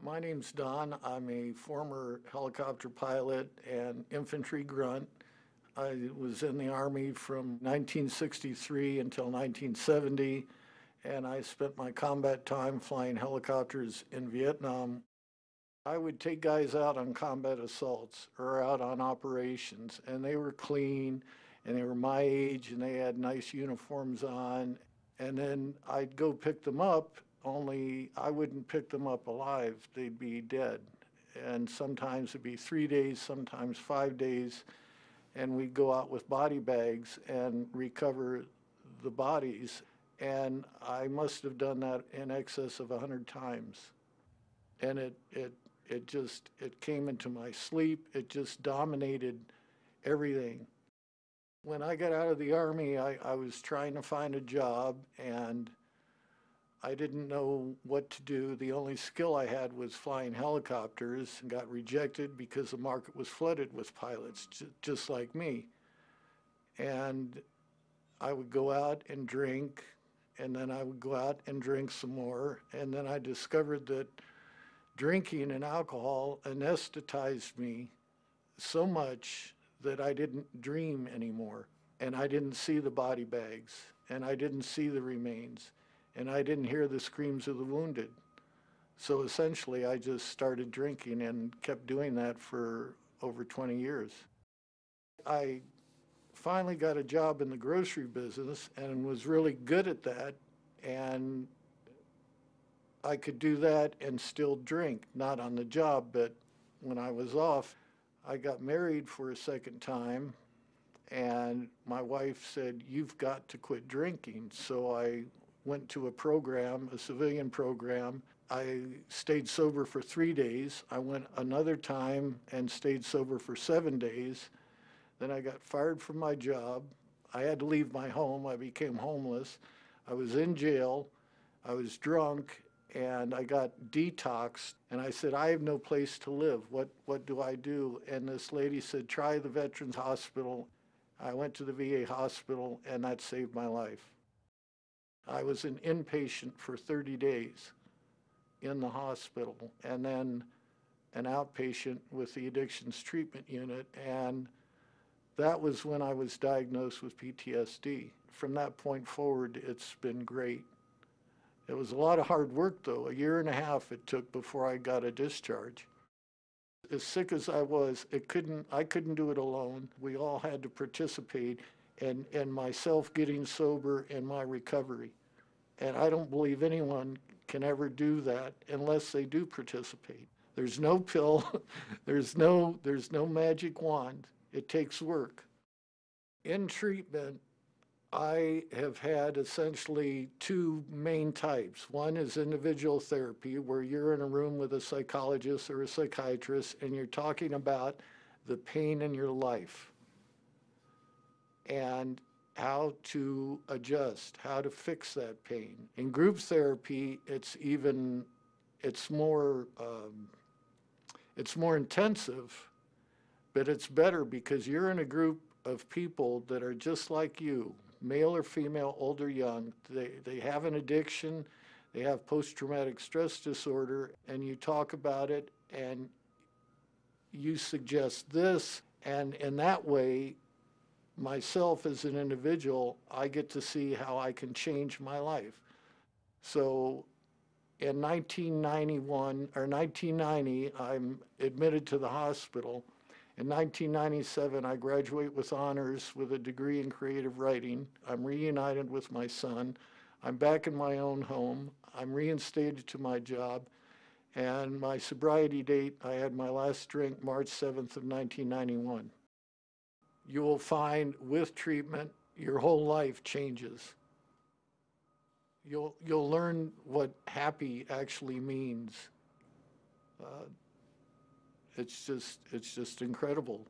My name's Don. I'm a former helicopter pilot and infantry grunt. I was in the Army from 1963 until 1970, and I spent my combat time flying helicopters in Vietnam. I would take guys out on combat assaults or out on operations, and they were clean, and they were my age, and they had nice uniforms on. And then I'd go pick them up, only I wouldn't pick them up alive. They'd be dead. And sometimes it'd be 3 days, sometimes 5 days, and we'd go out with body bags and recover the bodies. And I must have done that in excess of 100 times. And it came into my sleep. It just dominated everything. When I got out of the Army, I was trying to find a job, and I didn't know what to do. The only skill I had was flying helicopters, and got rejected because the market was flooded with pilots just like me. And I would go out and drink, and then I would go out and drink some more, and then I discovered that drinking and alcohol anesthetized me so much that I didn't dream anymore, and I didn't see the body bags, and I didn't see the remains, and I didn't hear the screams of the wounded. So essentially, I just started drinking and kept doing that for over 20 years. I finally got a job in the grocery business and was really good at that, and I could do that and still drink, not on the job, but when I was off. I got married for a second time, and my wife said, "You've got to quit drinking." So I went to a program, a civilian program. I stayed sober for 3 days. I went another time and stayed sober for 7 days. Then I got fired from my job. I had to leave my home. I became homeless. I was in jail. I was drunk, and I got detoxed, and I said, "I have no place to live. What do I do?" And this lady said, "Try the Veterans Hospital." I went to the VA hospital, and that saved my life. I was an inpatient for 30 days in the hospital, and then an outpatient with the addictions treatment unit, and that was when I was diagnosed with PTSD. From that point forward, it's been great. It was a lot of hard work, though. 1.5 years it took before I got a discharge. As sick as I was, I couldn't do it alone. We all had to participate in myself getting sober and my recovery. And I don't believe anyone can ever do that unless they do participate. There's no pill, there's no magic wand. It takes work. In treatment, I have had essentially two main types. One is individual therapy, where you're in a room with a psychologist or a psychiatrist and you're talking about the pain in your life and how to adjust, how to fix that pain. In group therapy, it's more intensive, but it's better because you're in a group of people that are just like you, male or female, old or young. They have an addiction, they have post-traumatic stress disorder, and you talk about it and you suggest this, and in that way, myself as an individual, I get to see how I can change my life. So in 1990, I'm admitted to the hospital. In 1997, I graduate with honors with a degree in creative writing. I'm reunited with my son. I'm back in my own home. I'm reinstated to my job. And my sobriety date, I had my last drink March 7th of 1991. You will find with treatment, your whole life changes. You'll learn what happy actually means. It's just incredible.